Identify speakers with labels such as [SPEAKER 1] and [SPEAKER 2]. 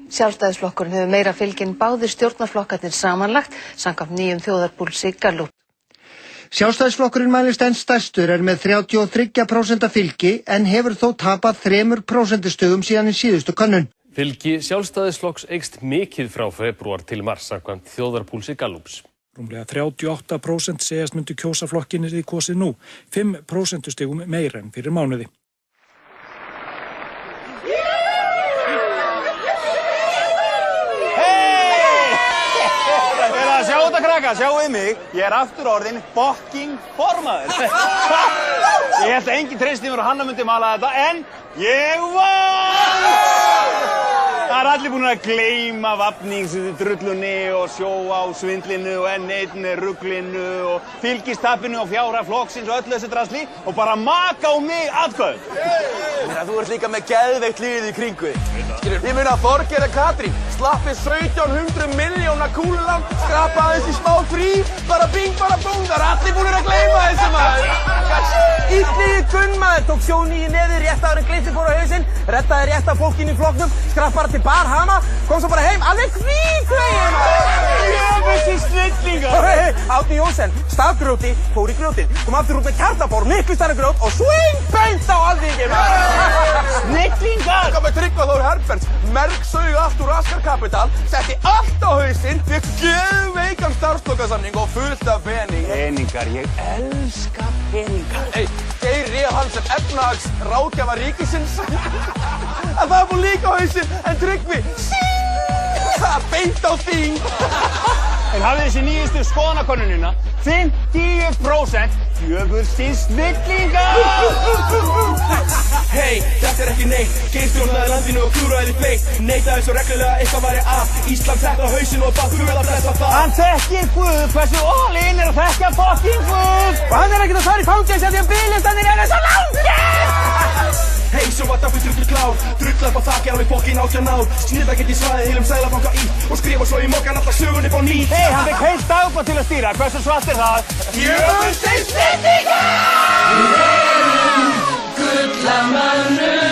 [SPEAKER 1] Sjálfstæðisflokkurinn hefur meira fylgi en báðir stjórnarflokkarnir samanlagt, samkvæmt nýjum þjóðarpúlsi Gallup.
[SPEAKER 2] Sjálfstæðisflokkurinn mælist enn stærstur, með 33% fylgi en hefur þó tapað 3% síðan í síðustu könnun.
[SPEAKER 3] Fylgi Sjálfstæðisflokks eykst mikið frá febrúar til mars samkvæmt þjóðarpúlsi Gallups.
[SPEAKER 4] Rúmlega 38% segjast myndu kjósa flokkinn yrði kosið nú, 5% meira en fyrir mánuði.
[SPEAKER 5] Sjá þetta krakka, sjáuð mig, ég aftur orðinn fucking formaður. Ég held að enginn treysti mér og Hanna myndi mala þetta, en ég vann! Það allir búin að gleyma vafningsdrullunni og sjóa á svindlinu og N1 ruglinu og fylgistappinu og fjárhag flokksins og öllu þessu drasli og bara maka á mig atkvæðum.
[SPEAKER 6] Þú ert líka með geðveikt liðið í kringu þig. Ég meina að Þorgeir og Katrín slappið 1700 milljóna kúluland, skrapa aðeins í smá frí, bara bing, bara bung, það allir búin að gleyma þessu maður. Illiði Gunnmaður tók sjóni í neði rétt áður en glitsi fór á hausinn, rettaði rétt af fólkinu í flokknum, skrapp bara til Barhama, kom svo bara heim, alveg hvítveginn!
[SPEAKER 5] Þessi snillingar!
[SPEAKER 6] Árni Jónsson, stafgrjóti, fór í grjótið, kom aftur út með kjarnabór, miklu stærra grjót og swing beint á alþingi!
[SPEAKER 5] Snillingar!
[SPEAKER 6] Kom með Tryggva Þór Herberts, mergsaug allt úr Raskar Kapital, setti allt á hausinn, fékk geðveikan starfslokasamning og fullt af pening.
[SPEAKER 5] Peningar, ég elska peningar.
[SPEAKER 6] Geir réð hann sem efnahagsráðgjafa ríkisins. En það fór líka á hausinn, en Tryggvi, beint á þing.
[SPEAKER 5] En hafið þessi nýjustu skoðanakönnunina, 50% fjögurstins snillingar!
[SPEAKER 7] Hey, þetta ekki neitt, Geir stjórnaði landinu og klúraði fleitt, neitaði svo reglulega eitthvað væri að, Ísland sett á hausinn og bað Guð að blessa það.
[SPEAKER 5] Hann þekkir Guð, hversu all-in að þekkja fucking Guð!
[SPEAKER 6] Og hann ekkert að fara í fangelsi af því að biðlistanir svo langir!
[SPEAKER 7] Hey, svo var Dabbi drullu klár, drull upp á þakki alveg fokkin 18 ár, snilda get í svæði heilum Seðlabanka í og skrifa svo í mokkan alltaf sögunni upp á nýtt.
[SPEAKER 5] Hey, hann fekk heilt dagbók til að stýra, hversu svart það?
[SPEAKER 7] Fjögurstins snillingar!
[SPEAKER 8] Gullamannur